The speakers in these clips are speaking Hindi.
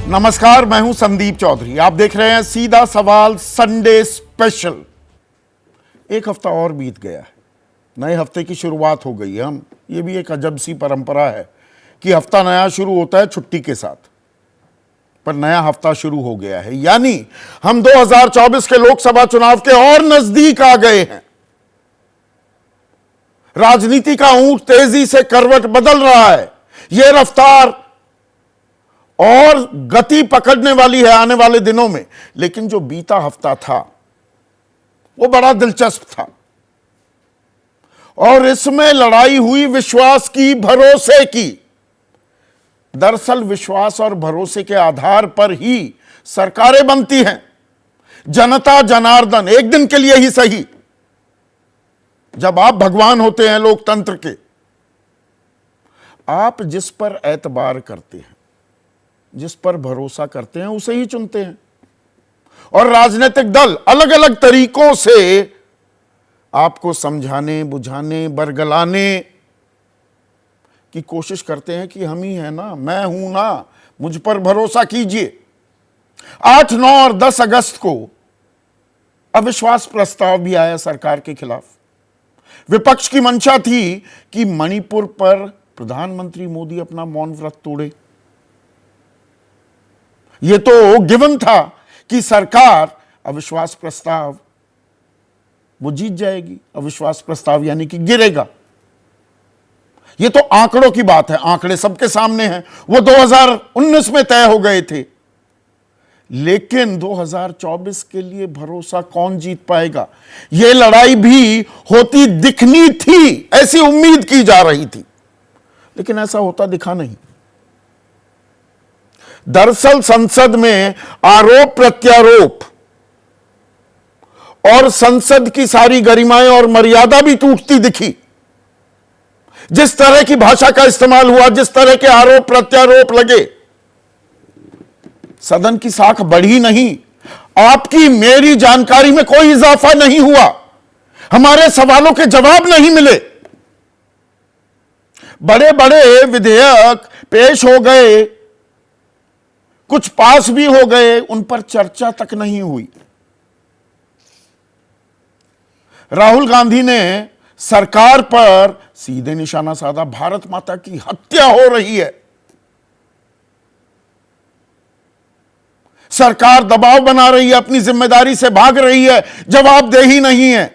नमस्कार, मैं हूं संदीप चौधरी। आप देख रहे हैं सीधा सवाल संडे स्पेशल। एक हफ्ता और बीत गया है, नए हफ्ते की शुरुआत हो गई है। ये भी एक अजब सी परंपरा है कि हफ्ता नया शुरू होता है छुट्टी के साथ, पर नया हफ्ता शुरू हो गया है, यानी हम 2024 के लोकसभा चुनाव के और नजदीक आ गए हैं। राजनीति का ऊंट तेजी से करवट बदल रहा है। यह रफ्तार और गति पकड़ने वाली है आने वाले दिनों में। लेकिन जो बीता हफ्ता था वो बड़ा दिलचस्प था, और इसमें लड़ाई हुई विश्वास की, भरोसे की। दरअसल विश्वास और भरोसे के आधार पर ही सरकारें बनती हैं। जनता जनार्दन, एक दिन के लिए ही सही, जब आप भगवान होते हैं लोकतंत्र के, आप जिस पर एतबार करते हैं, जिस पर भरोसा करते हैं, उसे ही चुनते हैं। और राजनीतिक दल अलग अलग तरीकों से आपको समझाने, बुझाने, बरगलाने की कोशिश करते हैं कि हम ही हैं ना, मैं हूं ना, मुझ पर भरोसा कीजिए। 8, 9 और 10 अगस्त को अविश्वास प्रस्ताव भी आया सरकार के खिलाफ। विपक्ष की मंशा थी कि मणिपुर पर प्रधानमंत्री मोदी अपना मौन व्रत तोड़े। यह तो गिवन था कि सरकार अविश्वास प्रस्ताव वो जीत जाएगी। अविश्वास प्रस्ताव यानी कि गिरेगा। यह तो आंकड़ों की बात है, आंकड़े सबके सामने हैं। वो 2019 में तय हो गए थे। लेकिन 2024 के लिए भरोसा कौन जीत पाएगा, यह लड़ाई भी होती दिखनी थी, ऐसी उम्मीद की जा रही थी। लेकिन ऐसा होता दिखा नहीं। दरअसल संसद में आरोप प्रत्यारोप और संसद की सारी गरिमाएं और मर्यादा भी टूटती दिखी। जिस तरह की भाषा का इस्तेमाल हुआ, जिस तरह के आरोप प्रत्यारोप लगे, सदन की साख बढ़ी नहीं। आपकी मेरी जानकारी में कोई इजाफा नहीं हुआ। हमारे सवालों के जवाब नहीं मिले। बड़े बड़े विधेयक पेश हो गए, कुछ पास भी हो गए, उन पर चर्चा तक नहीं हुई। राहुल गांधी ने सरकार पर सीधे निशाना साधा। भारत माता की हत्या हो रही है, सरकार दबाव बना रही है, अपनी जिम्मेदारी से भाग रही है, जवाबदेही नहीं है,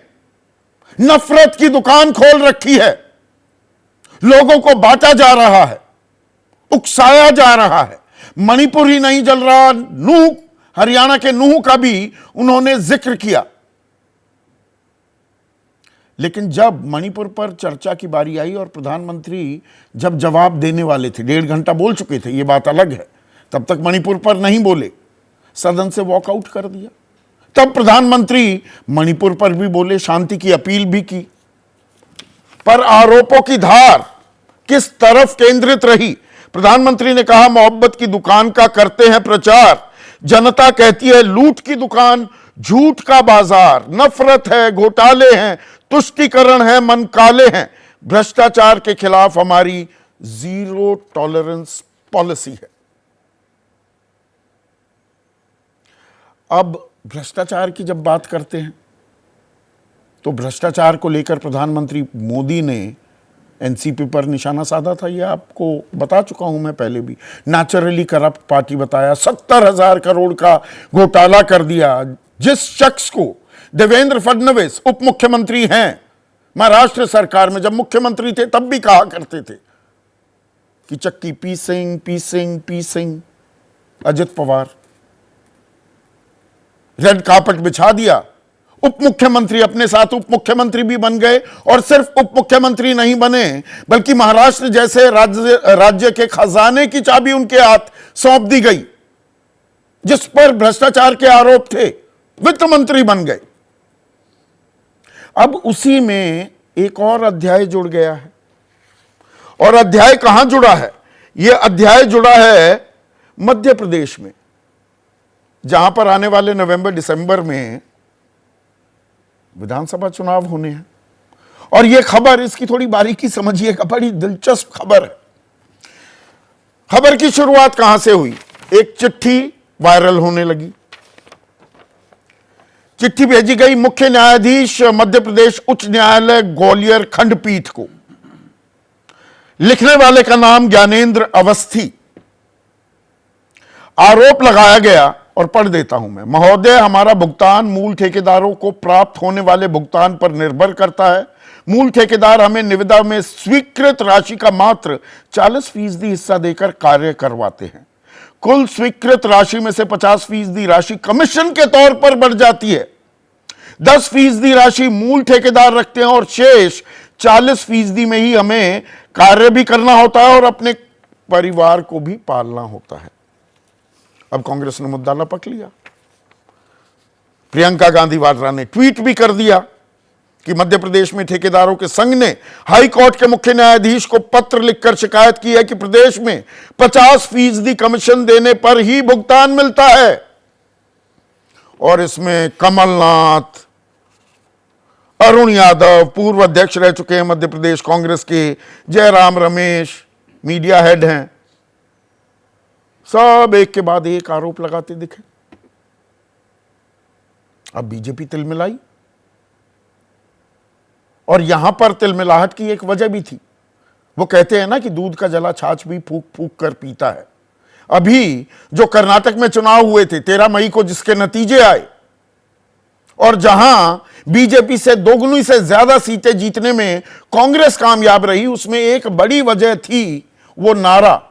नफरत की दुकान खोल रखी है, लोगों को बांटा जा रहा है, उकसाया जा रहा है। मणिपुर ही नहीं जल रहा, नूह, हरियाणा के नूह का भी उन्होंने जिक्र किया। लेकिन जब मणिपुर पर चर्चा की बारी आई और प्रधानमंत्री जब जवाब देने वाले थे, 1.5 घंटा बोल चुके थे, यह बात अलग है, तब तक मणिपुर पर नहीं बोले, सदन से वॉकआउट कर दिया। तब प्रधानमंत्री मणिपुर पर भी बोले, शांति की अपील भी की, पर आरोपों की धार किस तरफ केंद्रित रही? प्रधानमंत्री ने कहा, मोहब्बत की दुकान का करते हैं प्रचार, जनता कहती है लूट की दुकान, झूठ का बाजार, नफरत है, घोटाले हैं, तुष्टीकरण है, मन काले हैं, भ्रष्टाचार के खिलाफ हमारी जीरो टॉलरेंस पॉलिसी है। अब भ्रष्टाचार की जब बात करते हैं तो भ्रष्टाचार को लेकर प्रधानमंत्री मोदी ने एनसीपी पर निशाना साधा था। यह आपको बता चुका हूं मैं पहले भी। नेचुरली करप्ट पार्टी बताया, 70,000 करोड़ का घोटाला कर दिया। जिस शख्स को देवेंद्र फडणवीस उप मुख्यमंत्री हैं महाराष्ट्र सरकार में, जब मुख्यमंत्री थे तब भी कहा करते थे कि चक्की पीसिंग पीसिंग पीसिंग। अजित पवार रेड कार्पेट बिछा दिया, उप मुख्यमंत्री अपने साथ उप मुख्यमंत्री भी बन गए, और सिर्फ उप मुख्यमंत्री नहीं बने बल्कि महाराष्ट्र जैसे राज्य के खजाने की चाबी उनके हाथ सौंप दी गई, जिस पर भ्रष्टाचार के आरोप थे, वित्त मंत्री बन गए। अब उसी में एक और अध्याय जुड़ गया है। और अध्याय कहां जुड़ा है? यह अध्याय जुड़ा है मध्य प्रदेश में, जहां पर आने वाले नवंबर दिसंबर में विधानसभा चुनाव होने हैं। और यह खबर, इसकी थोड़ी बारीकी समझिएगा, बड़ी दिलचस्प खबर है। खबर की शुरुआत कहां से हुई? एक चिट्ठी वायरल होने लगी। चिट्ठी भेजी गई मुख्य न्यायाधीश मध्य प्रदेश उच्च न्यायालय ग्वालियर खंडपीठ को। लिखने वाले का नाम ज्ञानेंद्र अवस्थी। आरोप लगाया गया, और पढ़ देता हूं मैं। महोदय, हमारा भुगतान मूल ठेकेदारों को प्राप्त होने वाले भुगतान पर निर्भर करता है। मूल ठेकेदार हमें निविदा में स्वीकृत राशि का मात्र 40% हिस्सा देकर कार्य करवाते हैं। कुल स्वीकृत राशि में से 50% राशि कमीशन के तौर पर बढ़ जाती है। 10% राशि मूल ठेकेदार रखते हैं और शेष 40% में ही हमें कार्य भी करना होता है और अपने परिवार को भी पालना होता है। अब कांग्रेस ने मुद्दा लपक लिया। प्रियंका गांधी वाड्रा ने ट्वीट भी कर दिया कि मध्य प्रदेश में ठेकेदारों के संघ ने हाई कोर्ट के मुख्य न्यायाधीश को पत्र लिखकर शिकायत की है कि प्रदेश में 50% कमीशन देने पर ही भुगतान मिलता है। और इसमें कमलनाथ, अरुण यादव, पूर्व अध्यक्ष रह चुके हैं मध्य प्रदेश कांग्रेस के, जयराम रमेश मीडिया हेड हैं, सब एक के बाद एक आरोप लगाते दिखे। अब बीजेपी तिलमिलाई, और यहां पर तिलमिलाहट की एक वजह भी थी। वो कहते हैं ना कि दूध का जला छाछ भी फूक फूक कर पीता है। अभी जो कर्नाटक में चुनाव हुए थे 13 मई को, जिसके नतीजे आए, और जहां बीजेपी से दोगुनी से ज्यादा सीटें जीतने में कांग्रेस कामयाब रही, उसमें एक बड़ी वजह थी वो नारा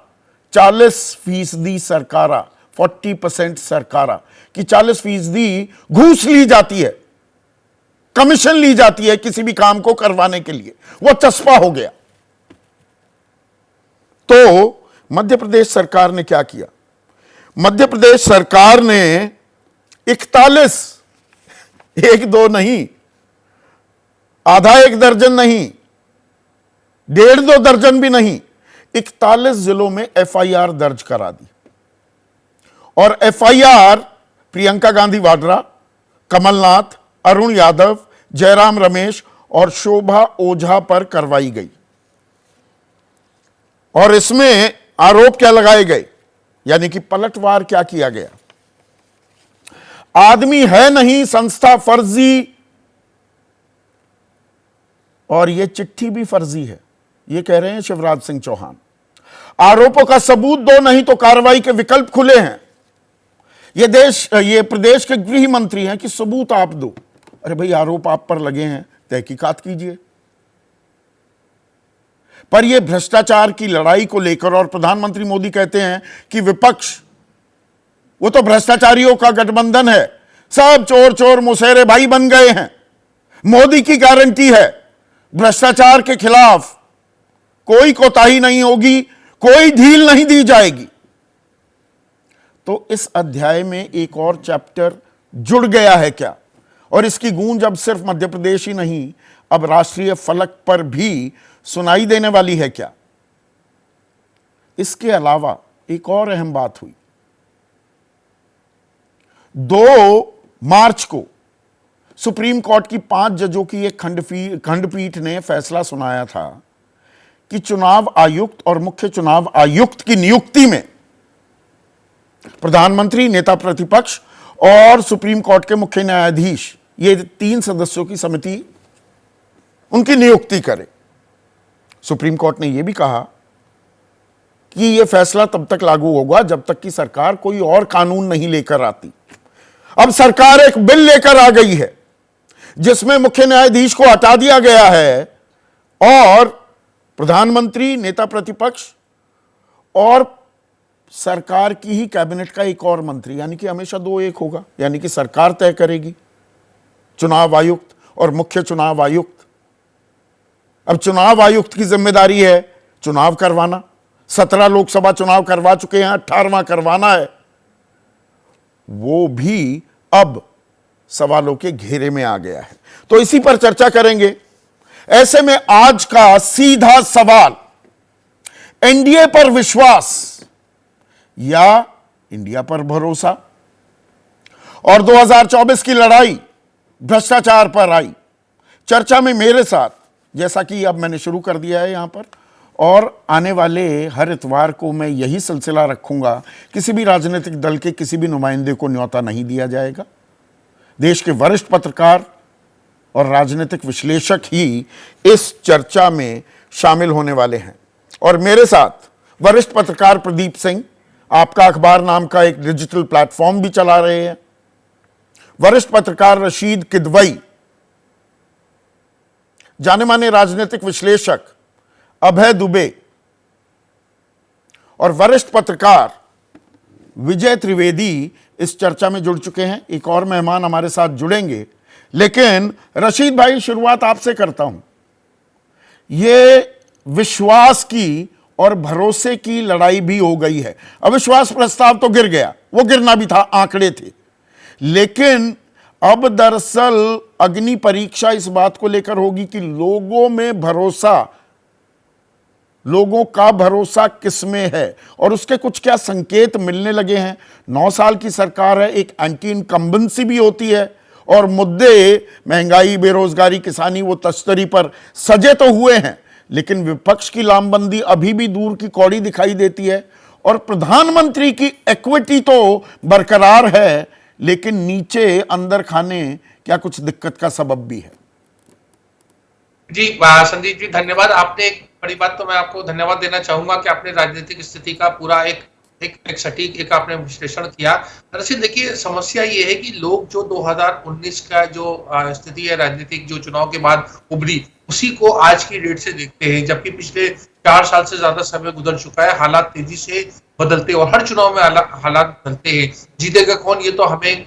40% सरकारा, 40% सरकारा, कि 40% घूस ली जाती है, कमीशन ली जाती है किसी भी काम को करवाने के लिए। वो चस्पा हो गया। तो मध्य प्रदेश सरकार ने क्या किया? मध्य प्रदेश सरकार ने 41, एक दो नहीं, आधा एक दर्जन नहीं, 1.5-2 दर्जन भी नहीं, 41 जिलों में एफआईआर दर्ज करा दी। और एफआईआर प्रियंका गांधी वाड्रा, कमलनाथ, अरुण यादव, जयराम रमेश और शोभा ओझा पर करवाई गई। और इसमें आरोप क्या लगाए गए, यानी कि पलटवार क्या किया गया? आदमी है नहीं, संस्था फर्जी, और यह चिट्ठी भी फर्जी है, ये कह रहे हैं शिवराज सिंह चौहान। आरोपों का सबूत दो, नहीं तो कार्रवाई के विकल्प खुले हैं। ये प्रदेश के गृह मंत्री हैं कि सबूत आप दो। अरे भाई, आरोप आप पर लगे हैं, तहकीकात कीजिए। पर यह भ्रष्टाचार की लड़ाई को लेकर, और प्रधानमंत्री मोदी कहते हैं कि विपक्ष वो तो भ्रष्टाचारियों का गठबंधन है, सब चोर चोर मुसेरे भाई बन गए हैं। मोदी की गारंटी है भ्रष्टाचार के खिलाफ कोई कोताही नहीं होगी, कोई ढील नहीं दी जाएगी। तो इस अध्याय में एक और चैप्टर जुड़ गया है क्या? और इसकी गूंज अब सिर्फ मध्य प्रदेश ही नहीं, अब राष्ट्रीय फलक पर भी सुनाई देने वाली है क्या? इसके अलावा एक और अहम बात हुई। 2 मार्च को सुप्रीम कोर्ट की 5 जजों की एक खंडपीठ ने फैसला सुनाया था कि चुनाव आयुक्त और मुख्य चुनाव आयुक्त की नियुक्ति में प्रधानमंत्री, नेता प्रतिपक्ष और सुप्रीम कोर्ट के मुख्य न्यायाधीश, ये 3 सदस्यों की समिति उनकी नियुक्ति करे। सुप्रीम कोर्ट ने यह भी कहा कि यह फैसला तब तक लागू होगा जब तक कि सरकार कोई और कानून नहीं लेकर आती। अब सरकार एक बिल लेकर आ गई है जिसमें मुख्य न्यायाधीश को हटा दिया गया है और प्रधानमंत्री, नेता प्रतिपक्ष और सरकार की ही कैबिनेट का एक और मंत्री, यानी कि हमेशा 2 एक होगा, यानी कि सरकार तय करेगी चुनाव आयुक्त और मुख्य चुनाव आयुक्त। अब चुनाव आयुक्त की जिम्मेदारी है चुनाव करवाना। 17 लोकसभा चुनाव करवा चुके हैं, 18वां करवाना है। वो भी अब सवालों के घेरे में आ गया है। तो इसी पर चर्चा करेंगे। ऐसे में आज का सीधा सवाल, एनडीए पर विश्वास या इंडिया पर भरोसा? और 2024 की लड़ाई भ्रष्टाचार पर आई। चर्चा में मेरे साथ, जैसा कि अब मैंने शुरू कर दिया है यहां पर, और आने वाले हर इतवार को मैं यही सिलसिला रखूंगा। किसी भी राजनीतिक दल के किसी भी नुमाइंदे को न्योता नहीं दिया जाएगा। देश के वरिष्ठ पत्रकार और राजनीतिक विश्लेषक ही इस चर्चा में शामिल होने वाले हैं। और मेरे साथ वरिष्ठ पत्रकार प्रदीप सिंह, आपका अखबार नाम का एक डिजिटल प्लेटफॉर्म भी चला रहे हैं, वरिष्ठ पत्रकार रशीद किदवई, जाने माने राजनीतिक विश्लेषक अभय दुबे और वरिष्ठ पत्रकार विजय त्रिवेदी इस चर्चा में जुड़ चुके हैं। एक और मेहमान हमारे साथ जुड़ेंगे, लेकिन रशीद भाई, शुरुआत आपसे करता हूं। ये विश्वास की और भरोसे की लड़ाई भी हो गई है। अविश्वास प्रस्ताव तो गिर गया, वो गिरना भी था, आंकड़े थे, लेकिन अब दरअसल अग्नि परीक्षा इस बात को लेकर होगी कि लोगों में भरोसा, लोगों का भरोसा किसमें है और उसके कुछ क्या संकेत मिलने लगे हैं। 9 साल की सरकार है, एक एंटी इनकम्बेंसी भी होती है और मुद्दे महंगाई, बेरोजगारी, किसानी, वो तश्तरी पर सजे तो हुए हैं, लेकिन विपक्ष की लामबंदी अभी भी दूर की कौड़ी दिखाई देती है और प्रधानमंत्री की इक्विटी तो बरकरार है, लेकिन नीचे अंदर खाने क्या कुछ दिक्कत का सबब भी है। जी संदीप जी, धन्यवाद। आपने एक बड़ी बात, तो मैं आपको धन्यवाद देना चाहूंगा कि आपने राजनीतिक स्थिति का पूरा एक सटीक एक आपने विश्लेषण किया। दरअसल देखिए, समस्या ये है कि लोग जो 2019 का जो स्थिति है राजनीतिक, जो चुनाव के बाद उभरी, उसी को आज की डेट से देखते हैं, जबकि पिछले 4 साल से ज्यादा समय गुजर चुका है। हालात तेजी से बदलते और हर चुनाव में हालात बदलते हैं। जीतेगा कौन, ये तो हमें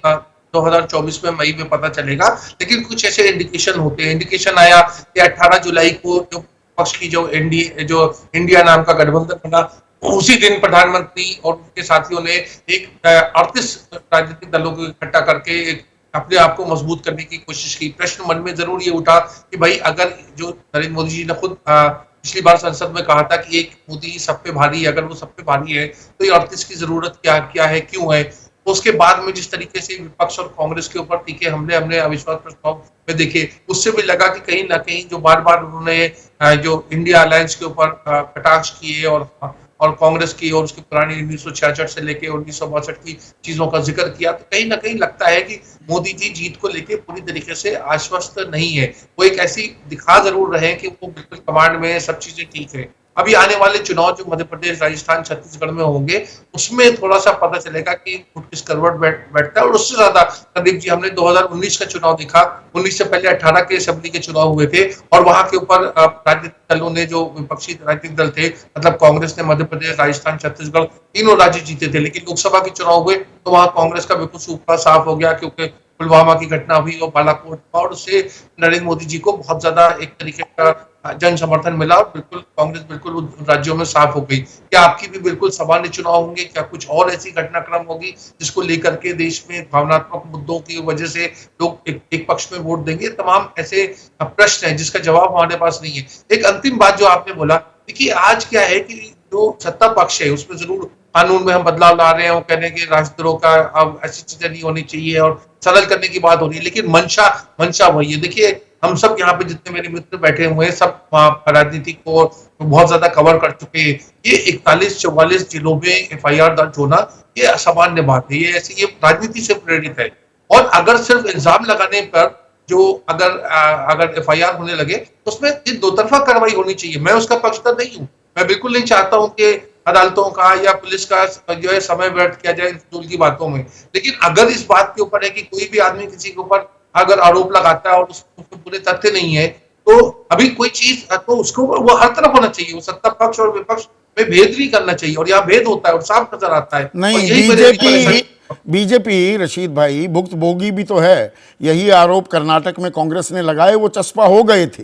2024 में मई में पता चलेगा, लेकिन कुछ ऐसे इंडिकेशन होते हैं। इंडिकेशन आया कि 18 जुलाई को जो पक्ष की जो इंडिया नाम का गठबंधन बना, उसी दिन प्रधानमंत्री और उनके साथियों ने एक 38 राजनीतिक दलों को इकट्ठा करके एक अपने आप को मजबूत करने की कोशिश की। प्रश्न मन में जरूर ये उठा कि भाई, अगर जो नरेंद्र मोदी जी ने खुद पिछली बार संसद में कहा था कि एक मोदी सब पे भारी है, अगर वो सब पे भारी है तो ये 38 की जरूरत क्या है, क्यों है। तो उसके बाद में जिस तरीके से विपक्ष और कांग्रेस के ऊपर तीखे हमले हमने अविश्वास प्रस्ताव में देखे, उससे भी लगा कि कहीं ना कहीं जो बार बार उन्होंने जो इंडिया अलायंस के ऊपर कटाक्ष किए और कांग्रेस की और उसकी पुरानी 1966 से लेके 1962 की चीजों का जिक्र किया, तो कहीं ना कहीं लगता है कि मोदी जी जीत को लेके पूरी तरीके से आश्वस्त नहीं है। वो एक ऐसी दिखा जरूर रहे हैं कि वो बिल्कुल कमांड में, सब चीजें ठीक है। अभी आने वाले चुनाव जो मध्य प्रदेश, राजस्थान, छत्तीसगढ़ में होंगे, उसमें थोड़ा सा पता चलेगा कि किस करवट बैठता है। और उससे ज्यादा संदीप जी, हमने 2019 का चुनाव देखा, 19 से पहले 18 के असेंबली के चुनाव हुए थे और वहां के ऊपर राजनीतिक दलों ने, जो विपक्षी राजनीतिक दल थे, मतलब कांग्रेस ने मध्य प्रदेश, राजस्थान, छत्तीसगढ़ तीनों राज्य जीते थे। लेकिन लोकसभा के चुनाव हुए तो वहां कांग्रेस का बिल्कुल सूखा साफ हो गया, क्योंकि पुलवामा की घटना हुई और बालाकोट, और उससे नरेंद्र मोदी जी को बहुत ज्यादा एक तरीके का जन समर्थन मिला और बिल्कुल कांग्रेस बिल्कुल राज्यों में साफ हो गई। क्या आपकी भी बिल्कुल सामान्य चुनाव होंगे? क्या कुछ और ऐसी घटनाक्रम होगी जिसको लेकर के देश में भावनात्मक मुद्दों की वजह से लोग एक पक्ष में वोट देंगे? तमाम ऐसे प्रश्न हैं जिसका जवाब हमारे पास नहीं है। एक अंतिम बात जो आपने बोला, देखिए आज क्या है कि जो सत्ता पक्ष है उसमें जरूर कानून में हम बदलाव ला रहे हैं, वो कहने के राजद्रोह का अब ऐसी चीजें नहीं होनी चाहिए और सरल करने की बात हो रही है, लेकिन मंशा वही है। देखिए, हम सब यहाँ पे जितने मेरे मित्र बैठे हुए हैं, सब राजनीति को बहुत ज्यादा कवर कर चुके हैं। ये 41-44 जिलों में एफआईआर दर्ज होना, ये असामान्य बात है। ये ऐसी, ये राजनीति से प्रेरित है। और अगर सिर्फ इल्जाम लगाने पर जो अगर एफआईआर होने लगे तो उसमें दो तरफा कार्रवाई होनी चाहिए। मैं उसका पक्षधर नहीं हूँ, मैं बिल्कुल नहीं चाहता हूँ कि अदालतों का या पुलिस का जो है समय व्यर्थ किया जाए फजूल की बातों में। लेकिन अगर इस बात के ऊपर है कि कोई भी आदमी किसी के ऊपर अगर आरोप लगाता है और उसमें पूरे तथ्य नहीं है, तो अभी कोई चीज तो उसको वो हर तरफ होना चाहिए। वो सत्ता पक्ष और विपक्ष में भेद नहीं करना चाहिए, और यहाँ भेद होता है और साफ नजर आता है। नहीं, बीजेपी रशीद भाई भुक्तभोगी भी तो है। यही आरोप कर्नाटक में कांग्रेस ने लगाए, वो चस्पा हो गए थे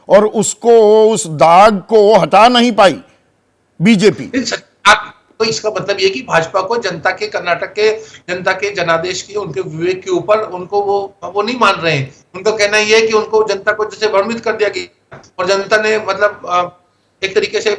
और उसको, उस दाग को हटा नहीं पाई बीजेपी। तो इसका मतलब ये कि भाजपा को जनता के, कर्नाटक के जनता के जनादेश की, उनके विवेक के ऊपर उनको वो नहीं मान रहे हैं। उनका कहना ये है कि उनको जनता को जैसे भ्रमित कर दिया गया और जनता ने मतलब एक तरीके से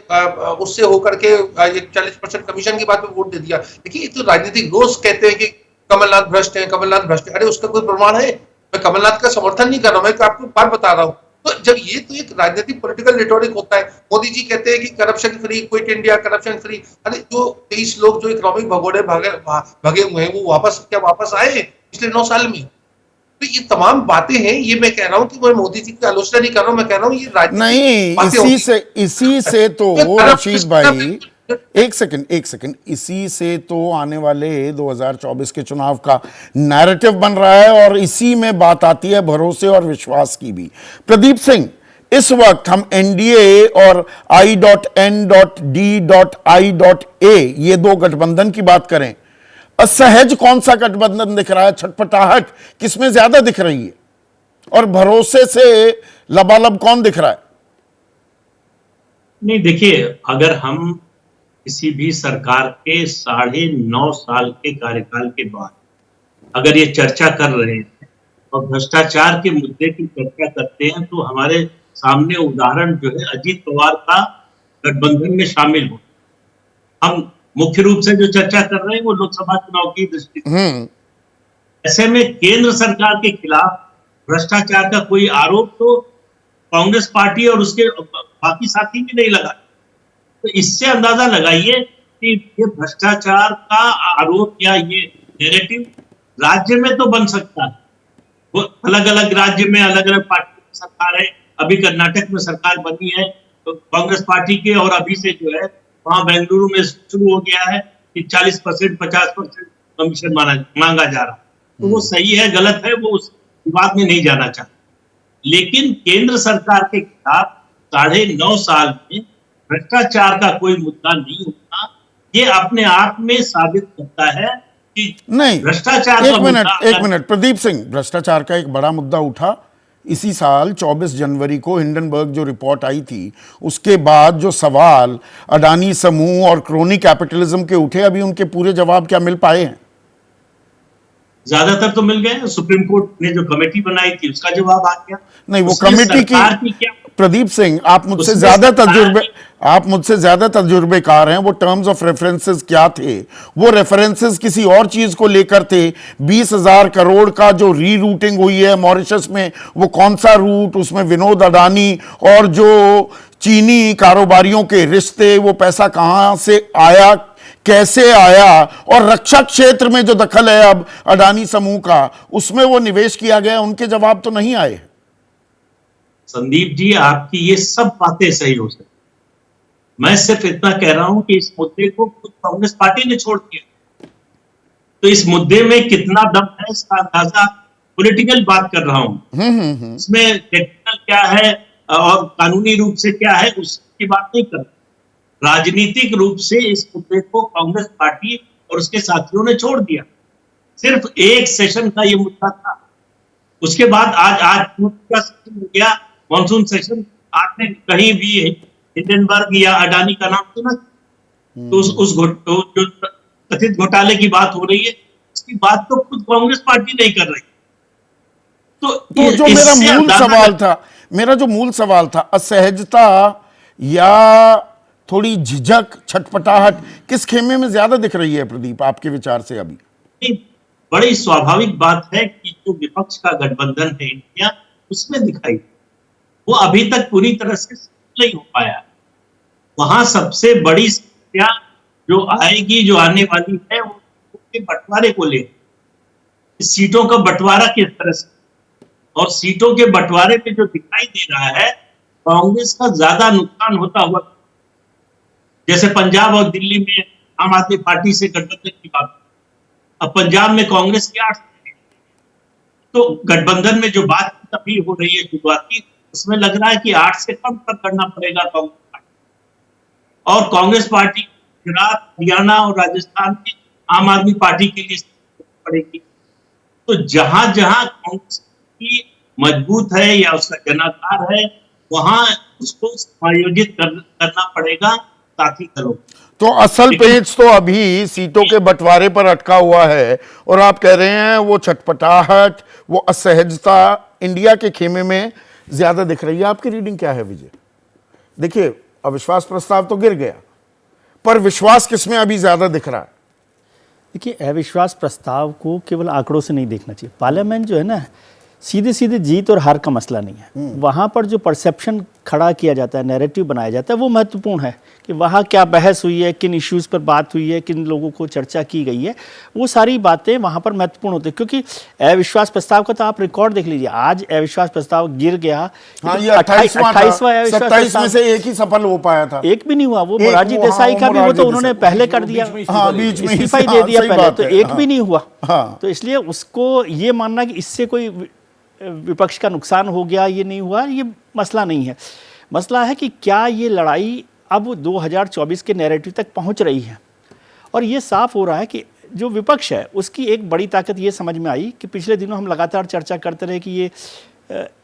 उससे होकर के 40% कमीशन की बात में वोट दे दिया। देखिए, तो राजनीतिक रोज कहते हैं कि कमलनाथ भ्रष्ट है, कमलनाथ भ्रष्ट है। अरे उसका कोई प्रमाण है? मैं कमलनाथ का समर्थन नहीं कर रहा हूँ, मैं आपको बात बता रहा हूँ। तो जब ये तो एक राजनीतिक पॉलिटिकल रिटोरिक होता है। मोदी जी कहते हैं कि corruption free, quit India, corruption free. अरे जो 23 लोग जो इकोनॉमिक भगोड़े भगे हुए हैं, वो वापस आए पिछले 9 साल में? तो ये तमाम बातें हैं। ये मैं कह रहा हूँ कि मैं मोदी जी की आलोचना नहीं कर रहा हूँ, मैं कह रहा हूँ ये राजनीतिक नहीं, बातें होती इसी से तो हैं। रशीद भाई, एक सेकंड, इसी से तो आने वाले 2024 के चुनाव का नैरेटिव बन रहा है और इसी में बात आती है भरोसे और विश्वास की भी। प्रदीप सिंह, इस वक्त हम एनडीए और I.N.D.I.A ये दो गठबंधन की बात करें, असहज कौन सा गठबंधन दिख रहा है? छटपटाहट किसमें ज्यादा दिख रही है और भरोसे से लबालब कौन दिख रहा है? नहीं, देखिए, अगर हम किसी भी सरकार के 9.5 साल के कार्यकाल के बाद अगर ये चर्चा कर रहे हैं और भ्रष्टाचार के मुद्दे की चर्चा करते हैं, तो हमारे सामने उदाहरण जो है अजीत पवार का गठबंधन में शामिल हो। हम मुख्य रूप से जो चर्चा कर रहे हैं वो लोकसभा चुनाव की दृष्टि से। ऐसे में केंद्र सरकार के खिलाफ भ्रष्टाचार का कोई आरोप तो कांग्रेस पार्टी और उसके बाकी साथी भी नहीं लगा। तो इससे अंदाजा लगाइए कि ये भ्रष्टाचार का आरोप या ये नैरेटिव राज्य में तो बन सकता है। वो अलग अलग राज्य में अलग अलग पार्टी की सरकार है। अभी कर्नाटक में सरकार बनी है तो कांग्रेस पार्टी के, और अभी से जो है वहां बेंगलुरु में शुरू हो गया है कि 40%, 50% कमीशन मांगा जा रहा है। तो वो सही है गलत है, वो उस विवाद में नहीं जाना चाहता। लेकिन केंद्र सरकार के खिलाफ 9.5 साल में भ्रष्टाचार का कोई मुद्दा नहीं होता, ये अपने आप में साबित करता है कि नहीं, भ्रष्टाचार एक मिनट प्रदीप सिंह, भ्रष्टाचार का एक बड़ा मुद्दा उठा इसी साल 24 जनवरी को। हिंडनबर्ग जो रिपोर्ट आई थी उसके बाद जो सवाल अडानी समूह और क्रोनी कैपिटलिज्म के उठे, अभी उनके पूरे जवाब क्या मिल पाए हैं? ज्यादातर तो मिल गए। सुप्रीम कोर्ट ने जो कमेटी बनाई थी उसका जवाब आ गया। नहीं, वो कमेटी की प्रदीप सिंह, आप मुझसे ज्यादा तजुर्बेकार हैं। वो टर्म्स ऑफ रेफरेंसेस क्या थे? वो रेफरेंसेस किसी और चीज को लेकर थे। 20,000 करोड़ का जो रीरूटिंग हुई है मॉरिशस में, वो कौन सा रूट? उसमें विनोद अडानी और जो चीनी कारोबारियों के रिश्ते, वो पैसा कहां से आया, कैसे आया? और रक्षा क्षेत्र में जो दखल है अब अडानी समूह का, उसमें वो निवेश किया गया, उनके जवाब तो नहीं आए। संदीप जी, आपकी ये सब बातें सही हो सकती, मैं सिर्फ इतना कह रहा हूं कि इस मुद्दे को खुद कांग्रेस पार्टी ने छोड़ दिया। तो इस मुद्दे में कितना दम है इसका अंदाजा पॉलिटिकल बात कर रहा हूं। इसमें टेक्निकल क्या है और कानूनी रूप से क्या है उसकी बात नहीं कर रहा। राजनीतिक रूप से इस मुद्दे को कांग्रेस पार्टी और उसके साथियों ने छोड़ दिया। सिर्फ एक सेशन का ये मुद्दा था। उसके बाद आज पूरा सेशन हो गया, मॉनसून सेशन। आपने कहीं भी हिंडनबर्ग या अडानी का नाम सुना? तो उस जो कथित घोटाले की बात हो रही है, उसकी बात तो खुद कांग्रेस पार्टी नहीं कर रही। तो जो मेरा जो मूल सवाल था, असहजता या थोड़ी झिझक, छटपटाहट किस खेमे में ज्यादा दिख रही है प्रदीप, आपके विचार से? अभी बड़ी स्वाभाविक बात है कि जो विपक्ष का गठबंधन है इंडिया, उसमें दिखाई वो अभी तक पूरी तरह से नहीं हो पाया। वहां सबसे बड़ी समस्या जो आएगी, जो आने वाली है, वो बंटवारे को लेकर। सीटों का बंटवारा किस तरह से, और सीटों के बंटवारे पे जो दिखाई दे रहा है कांग्रेस का ज्यादा नुकसान होता हुआ, जैसे पंजाब और दिल्ली में आम आदमी पार्टी से गठबंधन की बात, अब पंजाब में कांग्रेस की 8 सीटें, तो गठबंधन में जो बात अभी हो रही है शुरुआती, उसमें लग रहा है कि 8 से कम तक करना पड़ेगा कांग्रेस पार्टी। और कांग्रेस पार्टी गुजरात, हरियाणा और राजस्थान की आम आदमी पार्टी के लिए पड़ेगी। तो जहां जहां कांग्रेस की मजबूत है या उसका जनाधार है, वहां उसको समायोजित करना पड़ेगा साथी दलों। तो असल पेच तो अभी सीटों के बंटवारे पर अटका हुआ है और आप कह रहे हैं वो छटपटाहट, वो असहजता इंडिया के खेमे में ज्यादा दिख रही है। आपकी रीडिंग क्या है विजय? देखिए, अविश्वास प्रस्ताव तो गिर गया, पर विश्वास किसमें अभी ज्यादा दिख रहा है? देखिए, अविश्वास प्रस्ताव को केवल आंकड़ों से नहीं देखना चाहिए। पार्लियामेंट जो है ना, सीधे सीधे जीत और हार का मसला नहीं है। वहाँ पर जो परसेप्शन खड़ा किया जाता है, नैरेटिव बनाया जाता है, वो महत्वपूर्ण है कि वहाँ क्या बहस हुई है, किन इश्यूज़ पर बात हुई है, किन लोगों को चर्चा की गई है, वो सारी बातें वहाँ पर महत्वपूर्ण होती है। क्योंकि अविश्वास प्रस्ताव का तो आप रिकॉर्ड देख लीजिए, आज अविश्वास प्रस्ताव गिर गया। हाँ, ये 28वां 27 में से एक ही सफल हो पाया था, एक भी नहीं हुआ। वो मोरारजी देसाई का भी वो तो उन्होंने पहले कर दिया, बीच में इस्तीफा ही दे दिया पहले, तो एक भी नहीं हुआ। हाँ। तो इसलिए उसको ये मानना कि इससे कोई विपक्ष का नुकसान हो गया, ये नहीं हुआ, ये मसला नहीं है। मसला है कि क्या ये लड़ाई अब 2024 के नैरेटिव तक पहुंच रही है। और ये साफ हो रहा है कि जो विपक्ष है उसकी एक बड़ी ताकत ये समझ में आई कि पिछले दिनों हम लगातार चर्चा करते रहे कि ये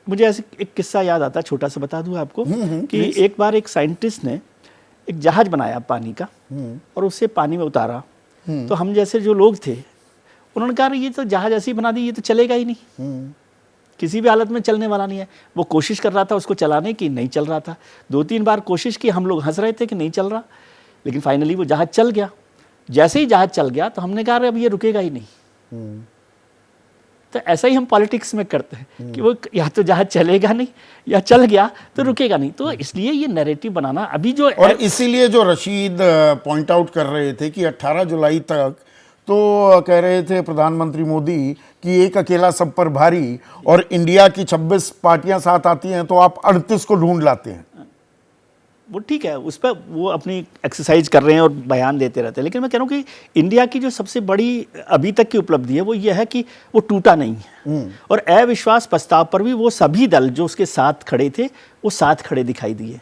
मुझे ऐसे एक किस्सा याद आता है, छोटा सा बता दूं आपको कि एक बार एक साइंटिस्ट ने एक जहाज बनाया पानी का और उसे पानी में उतारा। तो हम जैसे जो लोग थे उन्होंने कहा ये तो जहाज ऐसे ही बना दी, ये तो चलेगा ही नहीं, किसी भी हालत में चलने वाला नहीं है। वो कोशिश कर रहा था उसको चलाने की, नहीं चल रहा था। 2-3 बार कोशिश की, हम लोग हंस रहे थे कि नहीं चल रहा, लेकिन फाइनली वो जहाज चल गया। जैसे ही जहाज चल गया तो हमने कहा अब ये रुकेगा ही नहीं। तो ऐसा ही हम पॉलिटिक्स में करते हैं कि वो या तो जहाज चलेगा नहीं या चल गया तो रुकेगा नहीं। तो इसलिए ये नैरेटिव बनाना अभी जो, और इसीलिए जो रशीद पॉइंट आउट कर रहे थे कि 18 जुलाई तक तो कह रहे थे प्रधानमंत्री मोदी कि एक अकेला सब पर भारी, और इंडिया की 26 पार्टियां साथ आती हैं तो आप 38 को ढूंढ लाते हैं। वो ठीक है, उस पर वो अपनी एक्सरसाइज कर रहे हैं और बयान देते रहते हैं। लेकिन मैं कह रहा हूँ कि इंडिया की जो सबसे बड़ी अभी तक की उपलब्धि है वो ये है कि वो टूटा नहीं है। और अविश्वास प्रस्ताव पर भी वो सभी दल जो उसके साथ खड़े थे वो साथ खड़े दिखाई दिए।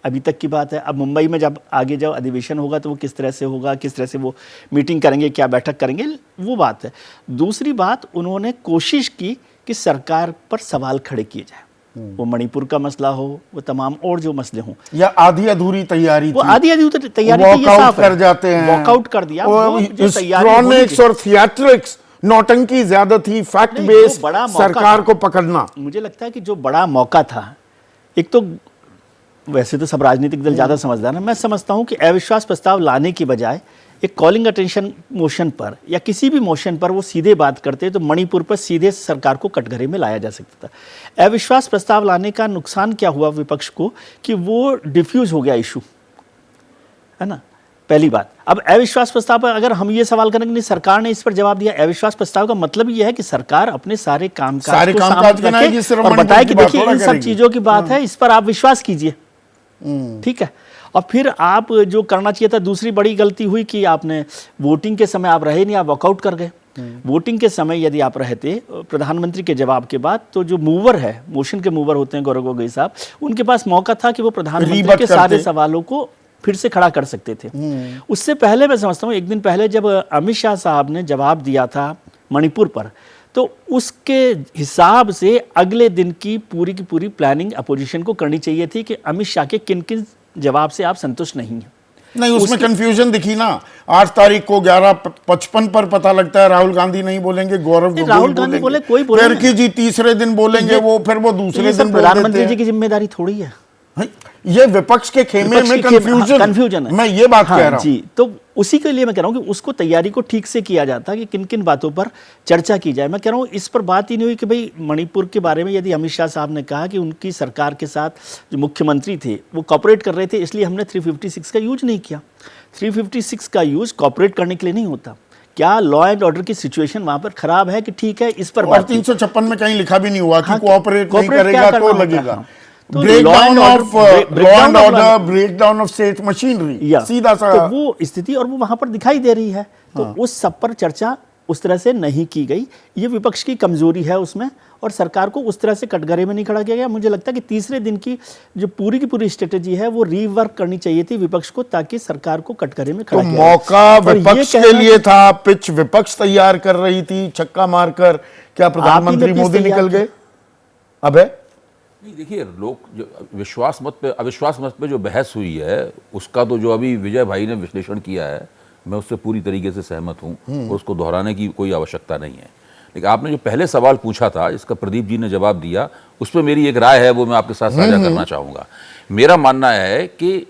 अभी तक की बात है। अब मुंबई में जब आगे जब अधिवेशन होगा तो वो किस तरह से होगा, किस तरह से वो मीटिंग करेंगे, क्या बैठक करेंगे, वो बात है। दूसरी बात, उन्होंने कोशिश की कि सरकार पर सवाल खड़े किए जाए, वो मणिपुर का मसला हो, वो तमाम और जो मसले हों, या आधी अधूरी तैयारी वो आधी अधूरी तैयारी थी, ये साफ कर जाते हैं, वॉकआउट कर दिया। हिस्ट्रॉनिक्स और थिएट्रिक्स, नौटंकी ज्यादा थी, फैक्ट बेस्ड सरकार को पकड़ना। मुझे लगता है कि जो बड़ा मौका था, एक तो वैसे तो सब राजनीतिक दल ज़्यादा समझदार है, मैं समझता हूं कि अविश्वास प्रस्ताव लाने की बजाय एक कॉलिंग अटेंशन मोशन पर या किसी भी मोशन पर वो सीधे बात करते तो मणिपुर पर सीधे सरकार को कटघरे में लाया जा सकता था। अविश्वास प्रस्ताव लाने का नुकसान क्या हुआ विपक्ष को कि वो डिफ्यूज हो गया इशू, है ना, पहली बात। अब अविश्वास प्रस्ताव पर अगर हम ये सवाल करेंगे नहीं सरकार ने इस पर जवाब दिया, अविश्वास प्रस्ताव का मतलब ये है कि सरकार अपने सारे कामकाज को सामने रखे और बताए कि देखिए इन सब चीजों की बात है, इस पर आप विश्वास कीजिए, ठीक है। और फिर आप जो करना चाहिए था, दूसरी बड़ी गलती हुई कि आपने वोटिंग के समय आप रहे नहीं, आप वॉकआउट कर गए। वोटिंग के समय यदि आप रहते प्रधानमंत्री के जवाब के बाद, तो जो मूवर है, मोशन के मूवर होते हैं गौरव गोगोई साहब, उनके पास मौका था कि वो प्रधानमंत्री के सारे सवालों को फिर से खड़ा कर सकते थे। उससे पहले मैं समझता हूँ एक दिन पहले जब अमित शाह साहब ने जवाब दिया था मणिपुर पर, तो उसके हिसाब से अगले दिन की पूरी प्लानिंग अपोजिशन को करनी चाहिए थी कि अमित शाह के किन किन जवाब से आप संतुष्ट नहीं हैं। नहीं, उसमें कंफ्यूजन दिखी ना। 8 तारीख को 11:55 पर पता लगता है राहुल गांधी नहीं बोलेंगे, गौरव गोगोई बोले, कोई बोले, फिर की जी तीसरे दिन बोलेंगे, वो फिर वो दूसरे दिन प्रधानमंत्री जी की जिम्मेदारी थोड़ी है। ये विपक्ष के खेमे में कंफ्यूजन है, मैं ये बात कह रहा हूं जी। तो उसी के लिए मैं कह रहा हूं कि उसको तैयारी को ठीक से किया जाता कि किन किन बातों पर चर्चा की जाए। मैं कह रहा हूं इस पर बात ही नहीं हुई कि भाई मणिपुर के बारे में यदि अमित शाह साहब ने कहा कि उनकी सरकार के साथ जो मुख्यमंत्री थे वो कॉपरेट कर रहे थे, इसलिए हमने 356 का यूज नहीं किया। 356 का यूज कॉपरेट करने के लिए नहीं होता। क्या लॉ एंड ऑर्डर की सिचुएशन वहां पर खराब है कि ठीक है, इस पर और 356 में कहीं लिखा भी नहीं हुआ कि कोऑपरेट नहीं करेगा तो लगेगा। तो breakdown of law and order, breakdown of state machinery, सीधा सा तो वो स्थिति और वो वहां पर दिखाई दे रही है। तो उस सब पर चर्चा उस तरह से नहीं की गई, ये विपक्ष की कमजोरी है उसमें, और सरकार को उस तरह से कटघरे में नहीं खड़ा किया गया। मुझे लगता है कि तीसरे दिन की जो पूरी की पूरी स्ट्रेटेजी है वो रीवर्क करनी चाहिए थी विपक्ष को, ताकि सरकार को कटघरे में खड़ा किया। मौका विपक्ष के लिए था, पिच विपक्ष तैयार कर रही थी, छक्का मारकर क्या प्रधानमंत्री मोदी निकल गए? अब है नहीं, देखिए, लोग जो अविश्वास मत पे जो बहस हुई है उसका तो जो अभी विजय भाई ने विश्लेषण किया है, मैं उससे पूरी तरीके से सहमत हूँ और उसको दोहराने की कोई आवश्यकता नहीं है। लेकिन आपने जो पहले सवाल पूछा था, इसका प्रदीप जी ने जवाब दिया, उस पर मेरी एक राय है, वो मैं आपके साथ साझा करना चाहूँगा। मेरा मानना है कि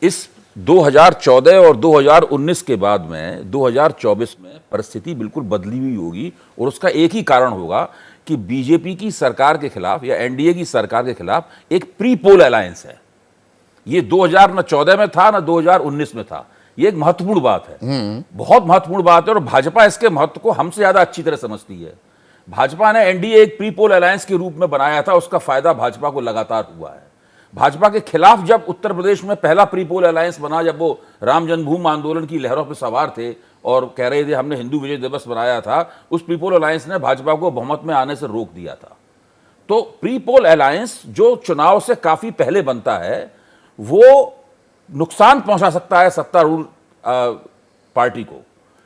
इस 2014 और 2019 के बाद में 2024 में परिस्थिति बिल्कुल बदली हुई होगी, और उसका एक ही कारण होगा कि बीजेपी की सरकार के खिलाफ या एनडीए की सरकार के खिलाफ एक प्री पोल अलायंस है। ये 2014 में था ना 2019 में था। ये एक महत्वपूर्ण बात है, बहुत महत्वपूर्ण बात है, और भाजपा इसके महत्व को हमसे ज्यादा अच्छी तरह समझती है। भाजपा ने एनडीए एक प्री पोल अलायंस के रूप में बनाया था, उसका फायदा भाजपा को लगातार हुआ है। भाजपा के खिलाफ जब उत्तर प्रदेश में पहला प्री पोल अलायंस बना, जब वो राम जन्मभूमि आंदोलन की लहरों पर सवार थे और कह रहे थे हमने हिंदू विजय दिवस बनाया था, उस प्री पोल अलायंस ने भाजपा को बहुमत में आने से रोक दिया था। तो प्री पोल अलायंस जो चुनाव से काफी पहले बनता है, वो नुकसान पहुंचा सकता है सत्तारूढ़ पार्टी को।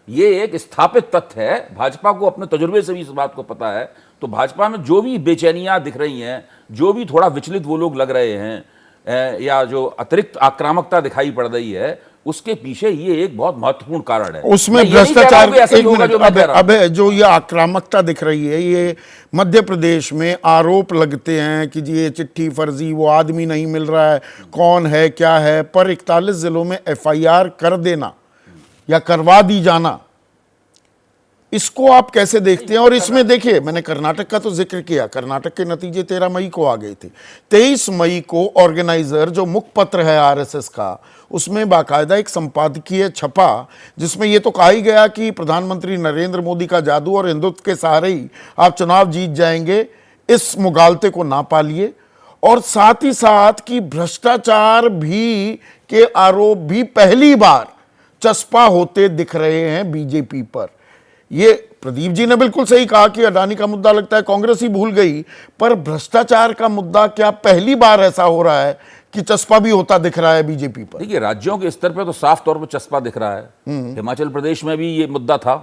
ये एक स्थापित तथ्य है, भाजपा को अपने तजुर्बे से भी इस बात को पता है। तो भाजपा में जो भी बेचैनियां दिख रही हैं, जो भी थोड़ा विचलित वो लोग लग रहे हैं, या जो अतिरिक्त आक्रामकता दिखाई पड़ रही है, उसके पीछे ये एक बहुत महत्वपूर्ण कारण है। उसमें भ्रष्टाचार, एक मिनट, अब जो ये आक्रामकता दिख रही है, ये मध्य प्रदेश में आरोप लगते हैं कि जी ये चिट्ठी फर्जी, वो आदमी नहीं मिल रहा है, कौन है क्या है, पर 41 जिलों में एफआईआर कर देना या करवा दी जाना, इसको आप कैसे देखते हैं? और इसमें देखिए, मैंने कर्नाटक का तो जिक्र किया, कर्नाटक के नतीजे 13 मई को आ गए थे। 23 मई को ऑर्गेनाइजर जो मुखपत्र है आरएसएस का, उसमें बाकायदा एक संपादकीय छपा, जिसमें यह तो कहा ही गया कि प्रधानमंत्री नरेंद्र मोदी का जादू और हिंदुत्व के सहारे ही आप चुनाव जीत जाएंगे, इस मुगालते को ना पालिए। और साथ ही साथ कि भ्रष्टाचार भी के आरोप भी पहली बार चस्पा होते दिख रहे हैं बीजेपी पर। ये प्रदीप जी ने बिल्कुल सही कहा कि अडानी का मुद्दा लगता है कांग्रेस ही भूल गई, पर भ्रष्टाचार का मुद्दा क्या पहली बार ऐसा हो रहा है कि चस्पा भी होता दिख रहा है बीजेपी पर? देखिए, राज्यों के स्तर पे तो साफ तौर पर चस्पा दिख रहा है। हिमाचल प्रदेश में भी ये मुद्दा था,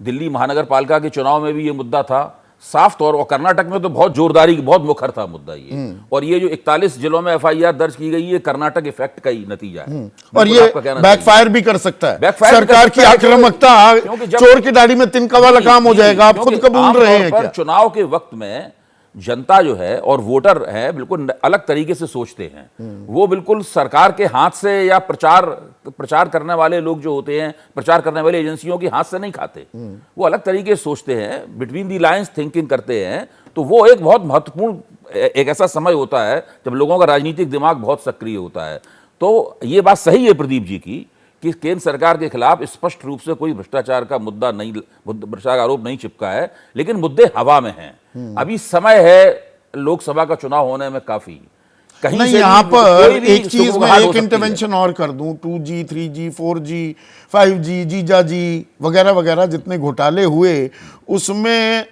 दिल्ली महानगर पालिका के चुनाव में भी ये मुद्दा था साफ तौर, और कर्नाटक में तो बहुत जोरदारी, बहुत मुखर था मुद्दा ये। और ये जो 41 जिलों में एफआईआर दर्ज की गई, ये कर्नाटक इफेक्ट का ही नतीजा है। और ये बैकफायर भी कर सकता है, सरकार की आक्रामकता, चोर की दाढ़ी में तिनका वाला काम हो जाएगा। आप खुद कबूल रहे हैं क्या? चुनाव के वक्त में जनता जो है और वोटर है बिल्कुल अलग तरीके से सोचते हैं। वो बिल्कुल सरकार के हाथ से या प्रचार करने वाले लोग जो होते हैं, प्रचार करने वाली एजेंसियों के हाथ से नहीं खाते। वो अलग तरीके से सोचते हैं, बिटवीन दी लाइंस थिंकिंग करते हैं। तो वो एक बहुत महत्वपूर्ण एक ऐसा समय होता है जब लोगों का राजनीतिक दिमाग बहुत सक्रिय होता है। तो ये बात सही है प्रदीप जी की कि केंद्र सरकार के खिलाफ स्पष्ट रूप से कोई भ्रष्टाचार का मुद्दा नहीं, भ्रष्टाचार आरोप नहीं चिपका है, लेकिन मुद्दे हवा में हैं। अभी समय है लोकसभा का चुनाव होने में काफी, कहीं नहीं, से यहाँ पर एक चीज में सुगबुगाहट हो एक सकती इंटरवेंशन और कर दूं, 2G 3G 4G 5G जीजाजी वगैरह वगैरह जितने घोटाले हुए, उसमें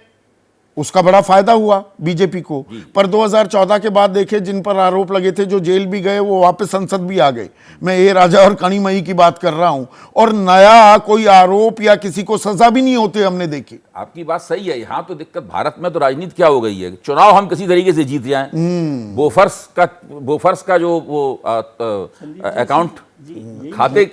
उसका बड़ा फायदा हुआ बीजेपी को। पर 2014 के बाद देखे, जिन पर आरोप लगे थे, जो जेल भी गए, वो वापस संसद भी आ गए। मैं ए राजा और कणिमयी की बात कर रहा हूं। और नया कोई आरोप या किसी को सजा भी नहीं होते हमने देखी। आपकी बात सही है। यहाँ तो दिक्कत भारत में तो राजनीति क्या हो गई है, चुनाव हम किसी तरीके से जीत जाएं। बोफर्स का जो वो अकाउंट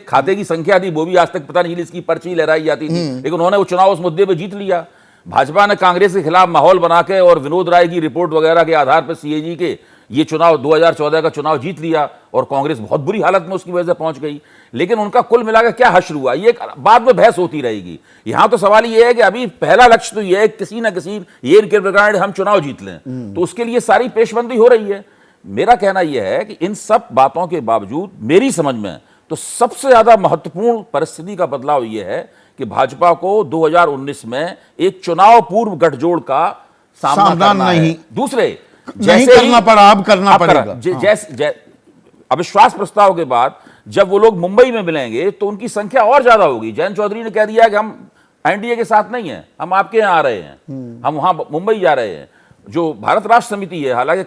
खाते की संख्या थी, वो भी आज तक पता नहीं इसकी पर्ची लहराई जाती थी, लेकिन उन्होंने वो चुनाव उस मुद्दे पे जीत लिया। भाजपा ने कांग्रेस के खिलाफ माहौल बना के और विनोद राय की रिपोर्ट वगैरह के आधार पर सीएजी के ये चुनाव 2014 का चुनाव जीत लिया, और कांग्रेस बहुत बुरी हालत में उसकी वजह से पहुंच गई। लेकिन उनका कुल मिलाकर क्या हश्र हुआ, ये बाद में बहस होती रहेगी। यहां तो सवाल ये है कि अभी पहला लक्ष्य तो ये है किसी ना किसी ये इनके प्रकार हम चुनाव जीत लें, तो उसके लिए सारी पेशबंदी हो रही है। मेरा कहना यह है कि इन सब बातों के बावजूद मेरी समझ में तो सबसे ज्यादा महत्वपूर्ण परिस्थिति का बदलाव यह है कि भाजपा को 2019 में एक चुनाव पूर्व गठजोड़ का सामना करना है। दूसरे नहीं करना पड़ा, अब करना पड़ेगा। जैसे अविश्वास प्रस्ताव के बाद जब वो लोग मुंबई में मिलेंगे तो उनकी संख्या और ज्यादा होगी। जयंत चौधरी ने कह दिया कि हम एनडीए के साथ नहीं हैं, हम आपके यहाँ आ रहे हैं, हम वहां मुंबई जा रहे हैं। जो भारत राष्ट्र समिति है, हालांकि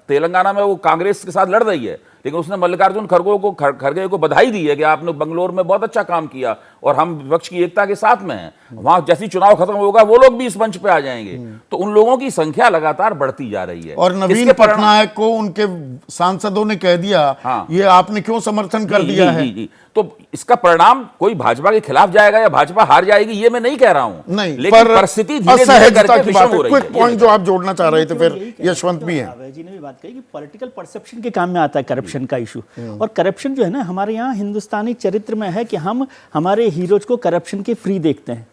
तेलंगाना में वो कांग्रेस के साथ लड़ रही है, लेकिन उसने मल्लिकार्जुन खड़गे को बधाई दी है कि आपने बंगलोर में बहुत अच्छा काम किया और हम विपक्ष की एकता के साथ में हैं। वहां जैसी चुनाव खत्म होगा वो लोग भी इस मंच पे आ जाएंगे। तो उन लोगों की संख्या लगातार बढ़ती जा रही है। और नवीन पटनायक को उनके सांसदों ने कह दिया, ये आपने क्यों समर्थन कर दिया है। तो इसका परिणाम कोई भाजपा के खिलाफ जाएगा या भाजपा हार जाएगी, ये मैं नहीं कह रहा हूं, नहीं, लेकिन परिस्थिति धीरे-धीरे करके विषम हो रही है। क्विक पॉइंट जो आप जोड़ना चाह रहे थे, फिर यशवंत भी है। अभय जी ने भी बात कही कि पॉलिटिकल परसेप्शन के काम में आता है करप्शन का इशू। और करप्शन जो है ना, हमारे यहाँ हिंदुस्तानी चरित्र में है कि हम हमारे हीरोज को करप्शन के फ्री देखते हैं।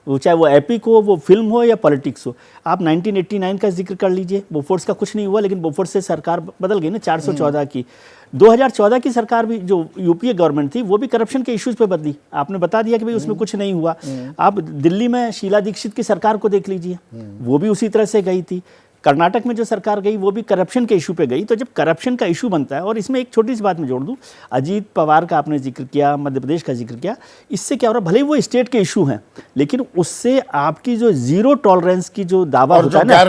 वो चाहे वो एपिक हो, वो फिल्म हो या पॉलिटिक्स हो। आप 1989 का जिक्र कर लीजिए, बोफोर्स का कुछ नहीं हुआ, लेकिन बोफोर्स से सरकार बदल गई ना 414 की। 2014 की सरकार भी, जो यूपीए गवर्नमेंट थी, वो भी करप्शन के इश्यूज पे बदली। आपने बता दिया कि भाई उसमें कुछ नहीं हुआ। आप दिल्ली में शीला दीक्षित की सरकार को देख लीजिए, वो भी उसी तरह से गई थी। कर्नाटक में जो सरकार गई वो भी करप्शन के इशू पे गई। तो जब करप्शन का इशू बनता है, और इसमें एक छोटी सी बात मैं जोड़ दूं, अजीत पवार का आपने जिक्र किया, मध्य प्रदेश का जिक्र किया, इससे क्या हो रहा है, भले ही वो स्टेट के इशू हैं, लेकिन उससे आपकी जो जीरो टॉलरेंस की जो दावा होता है ना,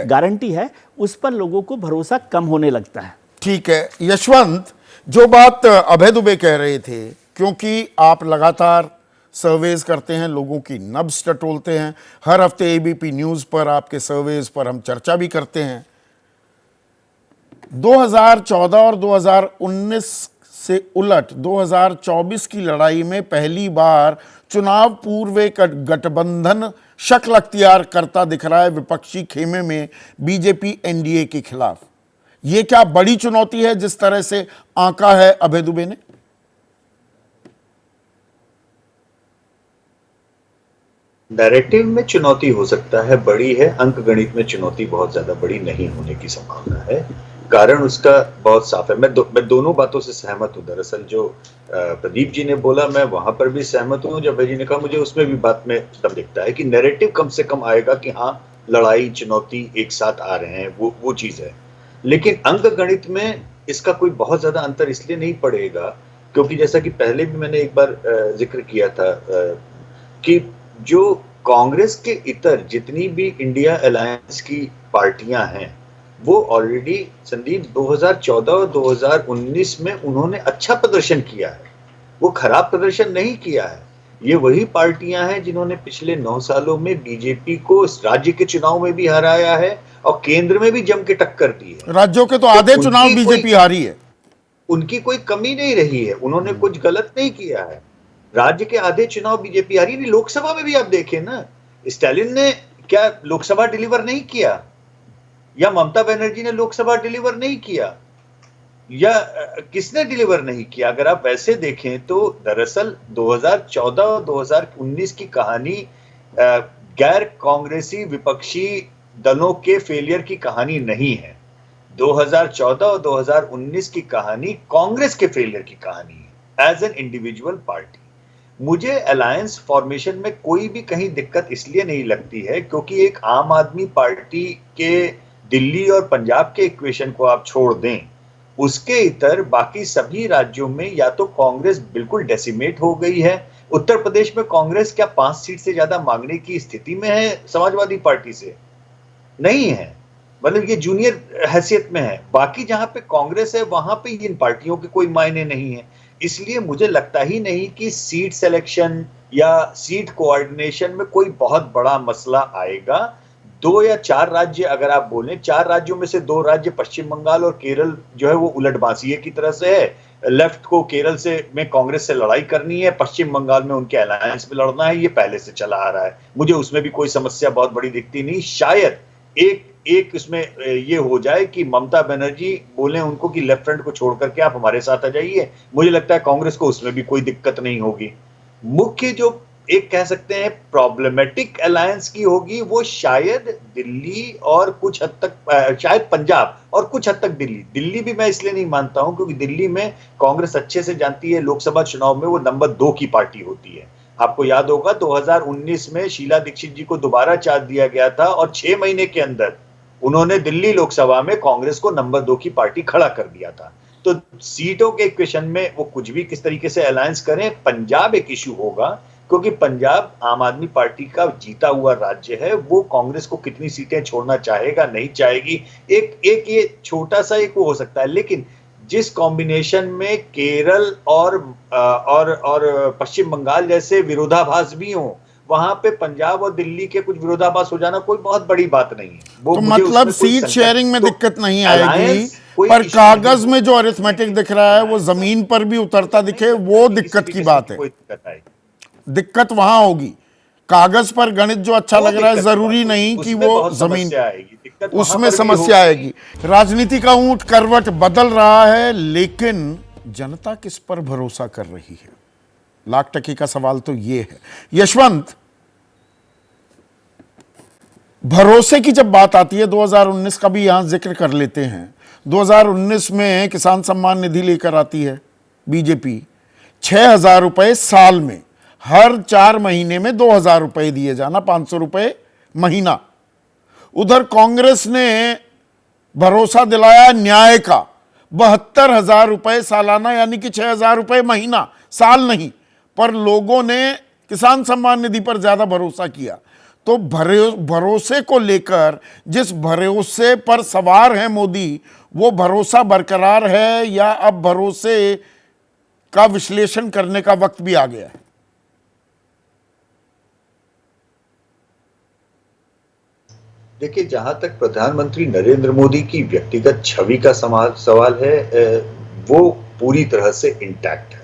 गारंटी है, उस पर लोगों को भरोसा कम होने लगता है। ठीक है यशवंत, जो बात अभय दुबे कह रहे थे, क्योंकि आप लगातार सर्वेज करते हैं, लोगों की नब्ज टटोलते हैं, हर हफ्ते एबीपी न्यूज़ पर आपके सर्वेज पर हम चर्चा भी करते हैं। 2014 और 2019 से उलट 2024 की लड़ाई में पहली बार चुनाव पूर्व एक गठबंधन शक्ल अख्तियार करता दिख रहा है विपक्षी खेमे में बीजेपी एनडीए के खिलाफ। यह क्या बड़ी चुनौती है जिस तरह से आंका है अभय दुबे ने? नैरेटिव में चुनौती हो सकता है बड़ी है, अंक गणित में चुनौती बहुत ज्यादा बड़ी नहीं होने की संभावना है। कारण उसका बहुत साफ है। मैं दोनों बातों से सहमत हूँ। दरअसल जो प्रदीप जी ने बोला, मैं वहां पर भी सहमत हूँ। जब अभय जी ने कहा, मुझे उसमें भी बात में दम दिखता है कि नैरेटिव कम से कम आएगा कि हाँ, लड़ाई चुनौती एक साथ आ रहे हैं, वो चीज है। लेकिन अंक गणित में इसका कोई बहुत ज्यादा अंतर इसलिए नहीं पड़ेगा क्योंकि जैसा कि पहले भी मैंने एक बार जिक्र किया था कि जो कांग्रेस के इतर जितनी भी इंडिया अलायंस की पार्टियां हैं, वो ऑलरेडी संदीप 2014 और 2019 में उन्होंने अच्छा प्रदर्शन किया है, वो खराब प्रदर्शन नहीं किया है। ये वही पार्टियां हैं जिन्होंने पिछले 9 सालों में बीजेपी को राज्य के चुनाव में भी हराया है और केंद्र में भी जम के टक्कर दी है। राज्यों के तो आधे चुनाव बीजेपी हारी है, उनकी कोई कमी नहीं रही है, उन्होंने कुछ गलत नहीं किया है। राज्य के आधे चुनाव बीजेपी हारी। लोकसभा में भी आप देखें ना, स्टालिन ने क्या लोकसभा डिलीवर नहीं किया, या ममता बनर्जी ने लोकसभा डिलीवर नहीं किया, या किसने डिलीवर नहीं किया? अगर आप वैसे देखें तो दरअसल 2014 और 2019 की कहानी गैर कांग्रेसी विपक्षी दलों के फेलियर की कहानी नहीं है। 2014 और 2019 की कहानी कांग्रेस के फेलियर की कहानी है एज एन इंडिविजुअल पार्टी। मुझे अलायंस फॉर्मेशन में कोई भी कहीं दिक्कत इसलिए नहीं लगती है क्योंकि एक आम आदमी पार्टी के दिल्ली और पंजाब के इक्वेशन को आप छोड़ दें, उसके इतर बाकी सभी राज्यों में या तो कांग्रेस बिल्कुल डेसिमेट हो गई है। उत्तर प्रदेश में कांग्रेस क्या 5 सीट से ज्यादा मांगने की स्थिति में है समाजवादी पार्टी से? नहीं है, मतलब ये जूनियर हैसियत में है। बाकी जहां पे कांग्रेस है वहां पे इन पार्टियों के कोई मायने नहीं है। इसलिए मुझे लगता ही नहीं कि सीट सिलेक्शन या सीट कोऑर्डिनेशन में कोई बहुत बड़ा मसला आएगा। 2 या 4 राज्य अगर आप बोलें, 4 राज्यों में से 2 राज्य पश्चिम बंगाल और केरल जो है वो उलट बांसिए की तरह से है। लेफ्ट को केरल से में कांग्रेस से लड़ाई करनी है, पश्चिम बंगाल में उनके अलायंस में लड़ना है, ये पहले से चला आ रहा है। मुझे उसमें भी कोई समस्या बहुत बड़ी दिखती नहीं। शायद एक इसमें ये हो जाए कि ममता बनर्जी बोले उनको कि लेफ्ट फ्रंट को छोड़ करके आप हमारे साथ आ जाइए। मुझे लगता है कांग्रेस को उसमें भी कोई दिक्कत नहीं होगी। मुख्य जो एक कह सकते हैं प्रॉब्लमेटिक अलायंस की होगी वो शायद दिल्ली और कुछ हद तक शायद पंजाब और कुछ हद तक दिल्ली भी मैं इसलिए नहीं मानता हूं क्योंकि दिल्ली में कांग्रेस अच्छे से जानती है लोकसभा चुनाव में वो नंबर 2 की पार्टी होती है। आपको याद होगा 2019 में शीला दीक्षित जी को दोबारा चार्ज दिया गया था और 6 महीने के अंदर उन्होंने दिल्ली लोकसभा में कांग्रेस को नंबर 2 की पार्टी खड़ा कर दिया था। तो सीटों के इक्वेशन में वो कुछ भी किस तरीके से अलायंस करें, पंजाब एक इश्यू होगा क्योंकि पंजाब आम आदमी पार्टी का जीता हुआ राज्य है। वो कांग्रेस को कितनी सीटें छोड़ना चाहेगा नहीं चाहेगी, एक ये छोटा सा एक वो हो सकता है। लेकिन जिस कॉम्बिनेशन में केरल और पश्चिम बंगाल जैसे विरोधाभास भी हो, वहां पे पंजाब और दिल्ली के कुछ विरोधाभास हो जाना कोई बहुत बड़ी बात नहीं है। तो मतलब सीट शेयरिंग में दिक्कत नहीं आएगी, पर कागज में जो अरिथमेटिक दिख रहा है वो जमीन पर भी उतरता दिखे, वो दिक्कत की बात है। दिक्कत वहां होगी। कागज पर गणित जो अच्छा लग रहा है जरूरी नहीं कि वो जमीन, उसमें समस्या आएगी। राजनीति का ऊंट करवट बदल रहा है, लेकिन जनता किस पर भरोसा कर रही है? लाख टके का सवाल तो ये है। यशवंत, भरोसे की जब बात आती है, 2019 का भी यहां जिक्र कर लेते हैं। 2019 में किसान सम्मान निधि लेकर आती है बीजेपी, 6,000 रुपए साल में, हर 4 महीने में 2,000 रुपए दिए जाना, 500 रुपए महीना। उधर कांग्रेस ने भरोसा दिलाया न्याय का, 72,000 रुपए सालाना, यानी कि 6,000 रुपए महीना, साल नहीं। पर लोगों ने किसान सम्मान निधि पर ज्यादा भरोसा किया। तो भरोसे को लेकर, जिस भरोसे पर सवार है मोदी, वो भरोसा बरकरार है या अब भरोसे का विश्लेषण करने का वक्त भी आ गया है? देखिए, जहां तक प्रधानमंत्री नरेंद्र मोदी की व्यक्तिगत छवि का सवाल है, वो पूरी तरह से इंटैक्ट है।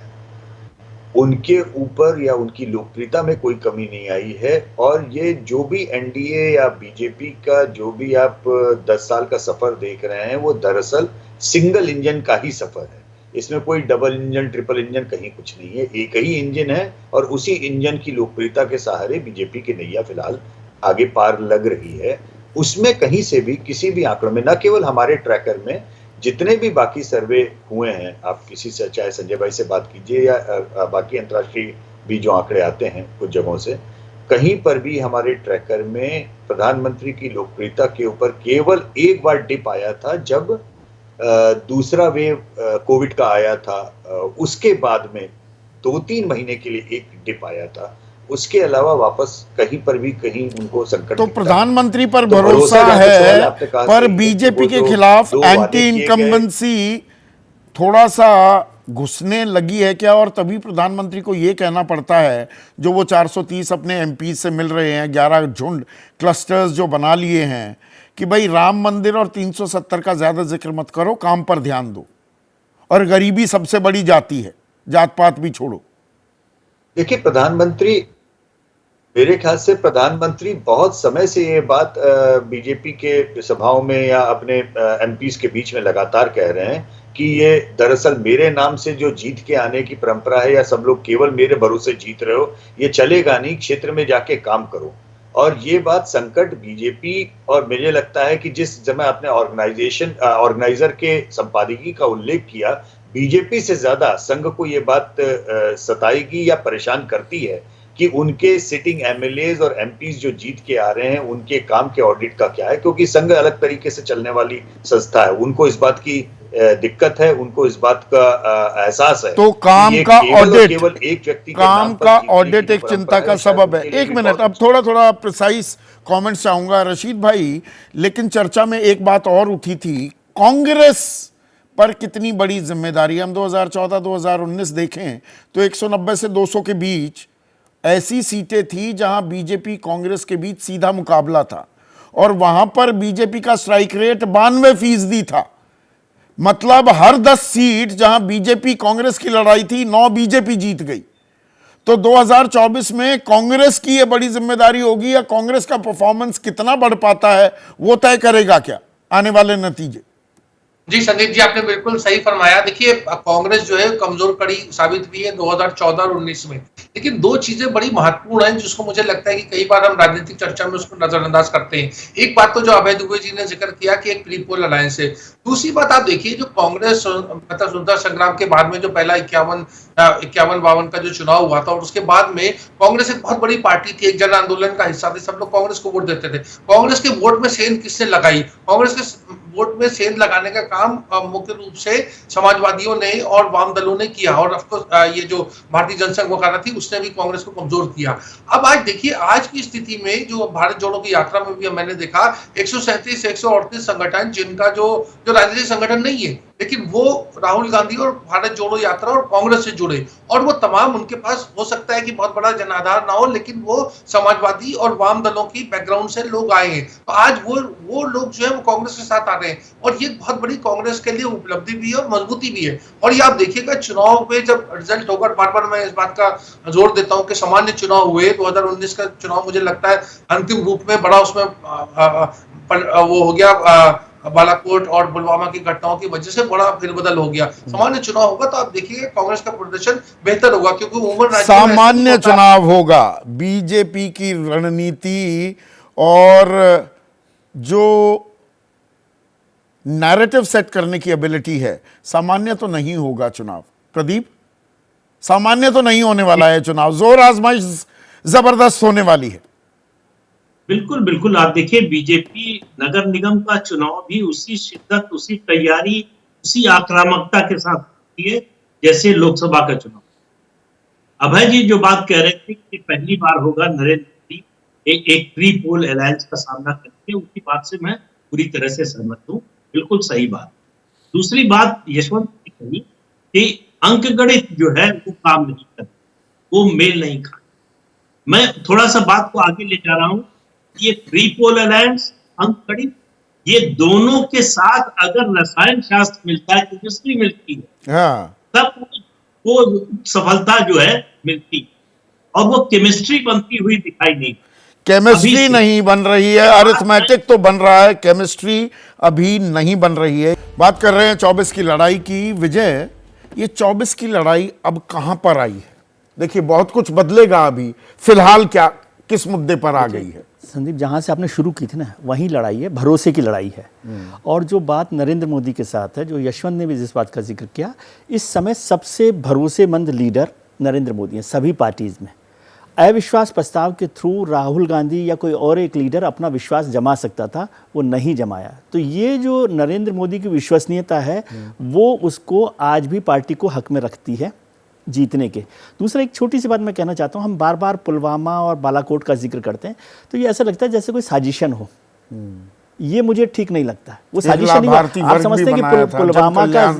उनके ऊपर या उनकी लोकप्रियता में कोई कमी नहीं आई है। और ये जो भी एनडीए या बीजेपी का जो भी आप 10 साल का सफर देख रहे हैं, वो दरअसल सिंगल इंजन का ही सफर है। इसमें कोई डबल इंजन, ट्रिपल इंजन कहीं कुछ नहीं है, एक ही इंजन है। और उसी इंजन की लोकप्रियता के सहारे बीजेपी की नैया फिलहाल आगे पार लग रही है। उसमें कहीं से भी किसी भी आंकड़ों में, न केवल हमारे ट्रैकर में, जितने भी बाकी सर्वे हुए हैं, आप किसी से, चाहे संजय भाई से बात कीजिए या बाकी अंतर्राष्ट्रीय भी जो आंकड़े आते हैं कुछ जगहों से, कहीं पर भी हमारे ट्रैकर में प्रधानमंत्री की लोकप्रियता के ऊपर केवल एक बार डिप आया था, जब दूसरा वेव कोविड का आया था। उसके बाद में 2-3 महीने के लिए एक डिप आया था। उसके अलावा वापस कहीं पर भी कहीं उनको संकट। तो प्रधानमंत्री पर भरोसा है, पर बीजेपी के खिलाफ एंटी इनकम्बेंसी थोड़ा सा घुसने लगी है क्या? और तभी प्रधानमंत्री को यह कहना पड़ता है, जो वो 430 अपने एमपी से मिल रहे हैं, 11 झुंड क्लस्टर्स जो बना लिए हैं, कि भाई राम मंदिर और 370 का ज्यादा जिक्र मत करो, काम पर ध्यान दो, और गरीबी सबसे बड़ी जाति है, जात पात भी छोड़ो। देखिए, प्रधानमंत्री, मेरे ख्याल से प्रधानमंत्री बहुत समय से ये बात बीजेपी के सभाओं में या अपने एमपीज के बीच में लगातार कह रहे हैं कि ये दरअसल मेरे नाम से जो जीत के आने की परंपरा है, या सब लोग केवल मेरे भरोसे जीत रहे हो, ये चलेगा नहीं, क्षेत्र में जाके काम करो। और ये बात संकट बीजेपी, और मुझे लगता है कि जिस समय आपने ऑर्गेनाइजर के संपादकीय का उल्लेख किया, बीजेपी से ज्यादा संघ को ये बात सताएगी या परेशान करती है कि उनके सिटिंग एमएलएज और एमपीज जो जीत के आ रहे हैं, उनके काम के ऑडिट का क्या है। क्योंकि संघ अलग तरीके से चलने वाली संस्था है, उनको इस बात की दिक्कत है, उनको इस बात का एहसास है। तो काम का ऑडिट, केवल एक व्यक्ति काम का ऑडिट एक चिंता का सबब है। एक मिनट, अब थोड़ा प्रिसाइज कमेंट चाहूंगा रशीद भाई। लेकिन चर्चा में एक बात और उठी थी, कांग्रेस पर कितनी बड़ी जिम्मेदारी। हम 2014-2019 देखें तो 190 से 200 के बीच ऐसी सीटें थी जहां बीजेपी कांग्रेस के बीच सीधा मुकाबला था, और वहां पर बीजेपी का स्ट्राइक रेट 92% था। मतलब हर 10 सीट जहां बीजेपी कांग्रेस की लड़ाई थी, 9 बीजेपी जीत गई। तो 2024 में कांग्रेस की यह बड़ी जिम्मेदारी होगी, या कांग्रेस का परफॉर्मेंस कितना बढ़ पाता है वो तय करेगा क्या आने वाले नतीजे? जी संदीप जी, आपने बिल्कुल सही फरमाया। देखिए, कांग्रेस जो है कमजोर कड़ी साबित हुई है 2014 और 19 में। लेकिन दो चीजें बड़ी महत्वपूर्ण हैं जिसको मुझे लगता है कि कई बार हम राजनीतिक चर्चा में उसको नजरअंदाज करते हैं। एक बात तो जो अभय दुबे जी ने जिक्र किया कि एक प्रीपोल अलायंस है। दूसरी बात आप देखिए, जो कांग्रेस मतलब स्वतंत्रता संग्राम के बाद में जो पहला 51-52 का जो चुनाव हुआ था, और उसके बाद में कांग्रेस एक बहुत बड़ी पार्टी थी, एक जन आंदोलन का हिस्सा थी, सब लोग कांग्रेस को वोट देते थे। कांग्रेस के वोट में सेंध किसने लगाई? कांग्रेस के वोट में सेंध लगाने का काम मुख्य रूप से समाजवादियों ने और वाम दलों ने किया, और ऑफकोर्स ये जो भारतीय जनसंघ वगैरह थी उसने भी कांग्रेस को कमजोर किया। अब आज देखिए, आज की स्थिति में जो भारत जोड़ो की यात्रा में भी मैंने देखा 137 138 संगठन, जिनका जो राजनीतिक संगठन नहीं है, लेकिन वो राहुल गांधी और भारत जोड़ो यात्रा और कांग्रेस से जुड़े, और वो तमाम, उनके पास हो सकता है कि बहुत बड़ा जनाधार ना हो, लेकिन वो समाजवादी और वाम दलों की बैकग्राउंड से लोग आए हैं। तो आज वो लोग जो है वो कांग्रेस के साथ आ रहे हैं, और ये बहुत बड़ी कांग्रेस के लिए उपलब्धि भी है और मजबूती भी है। और ये आप देखिएगा, चुनाव पे जब रिजल्ट होकर, बार बार मैं इस बात का जोर देता हूं कि सामान्य चुनाव हुए, 2019 का चुनाव मुझे लगता है अंतिम रूप में बड़ा उसमें वो हो गया, बालाकोट और पुलवामा की घटनाओं की वजह से बड़ा फेरबदल हो गया। सामान्य चुनाव होगा तो आप देखिए कांग्रेस का प्रदर्शन बेहतर होगा, क्योंकि उम्र सामान्य चुनाव होगा, बीजेपी की रणनीति और जो नैरेटिव सेट करने की एबिलिटी है, सामान्य तो नहीं होगा चुनाव। प्रदीप, सामान्य तो नहीं होने वाला है चुनाव, जोर आजमाइश जबरदस्त होने वाली है। बिल्कुल बिल्कुल, आप देखिए बीजेपी नगर निगम का चुनाव भी उसी शिद्दत, उसी तैयारी, उसी आक्रामकता के साथ होती है जैसे लोकसभा का चुनाव। अभय जी जो बात कह रहे थे कि पहली बार होगा नरेंद्र मोदी एक प्री पोल अलायंस का सामना करेंगे, उनकी बात से मैं पूरी तरह से सहमत हूँ, बिल्कुल सही बात। दूसरी बात यशवंत ने कही कि अंकगणित जो है वो काम नहीं करता, वो मेल नहीं खाता। मैं थोड़ा सा बात को आगे ले जा रहा हूँ। ये प्री पोल अलायंस, अंकगणित, ये दोनों के साथ अगर रसायन शास्त्र मिलता है, केमिस्ट्री मिलती है, हाँ, तब वो सफलता जो है मिलती है, और वो केमिस्ट्री बनती हुई दिखाई नहीं। केमिस्ट्री नहीं बन रही है, अरिथमेटिक तो बन रहा है, केमिस्ट्री अभी नहीं बन रही है। बात कर रहे हैं 24 की लड़ाई की। विजय, ये 24 की लड़ाई अब कहां पर आई है? देखिए बहुत कुछ बदलेगा अभी, फिलहाल क्या किस मुद्दे पर आ गई है? संदीप, जहाँ से आपने शुरू की थी ना, वही लड़ाई है, भरोसे की लड़ाई है। और जो बात नरेंद्र मोदी के साथ है, जो यशवंत ने भी जिस बात का जिक्र किया, इस समय सबसे भरोसेमंद लीडर नरेंद्र मोदी हैं सभी पार्टीज में। अविश्वास प्रस्ताव के थ्रू राहुल गांधी या कोई और एक लीडर अपना विश्वास जमा सकता था, वो नहीं जमाया। तो ये जो नरेंद्र मोदी की विश्वसनीयता है, वो उसको आज भी पार्टी को हक में रखती है जीतने के। दूसरा, एक छोटी सी बात मैं कहना चाहता हूँ, हम बार बार पुलवामा और बालाकोट का जिक्र करते हैं, तो ये ऐसा लगता है जैसे कोई साजिशन हो। ये मुझे ठीक नहीं लगता। वो साजिशन नहीं, आप समझते हैं कि पुलवामा का,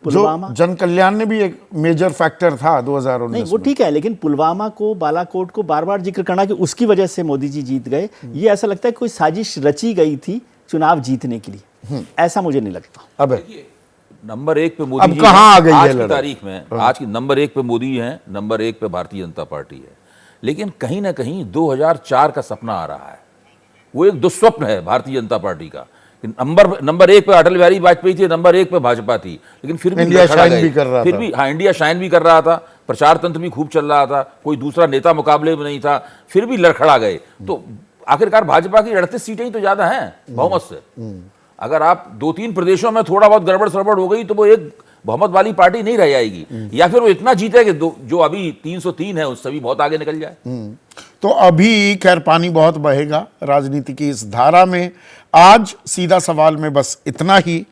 जो जन कल्याण ने भी एक मेजर फैक्टर था 2019 नहीं, वो ठीक है, लेकिन पुलवामा को, बालाकोट को बार बार जिक्र करना कि उसकी वजह से मोदी जी जीत गए, ये ऐसा लगता है कोई साजिश रची गई थी चुनाव जीतने के लिए। ऐसा मुझे नहीं लगता। अब नंबर 1 पे मोदी अब जी कहां आ गई है आज की लड़ाई? तारीख में, आज की नंबर 1 पे मोदी हैं, नंबर 1 पे भारतीय जनता पार्टी है। लेकिन कहीं ना कहीं 2004 का सपना आ रहा है, वो एक दुस्वप्न है भारतीय जनता पार्टी का। नंबर 1 पे अटल बिहारी वाजपेयी थे, नंबर 1 पे भाजपा थी, लेकिन फिर भी इंडिया शाइन भी कर रहा था। फिर भी हाँ, इंडिया शाइन भी कर रहा था, प्रचार तंत्र भी खूब चल रहा था, कोई दूसरा नेता मुकाबले में नहीं था, फिर भी लड़खड़ा गए। तो आखिरकार भाजपा की 38 सीटें ही तो ज्यादा हैं बहुमत से। अगर आप 2-3 प्रदेशों में थोड़ा बहुत गड़बड़ सड़बड़ हो गई तो वो एक बहुमत वाली पार्टी नहीं रह जाएगी, या फिर वो इतना जीते कि जो अभी 303 है उससे भी बहुत आगे निकल जाए। तो अभी खैर पानी बहुत बहेगा राजनीति की इस धारा में। आज सीधा सवाल में बस इतना ही।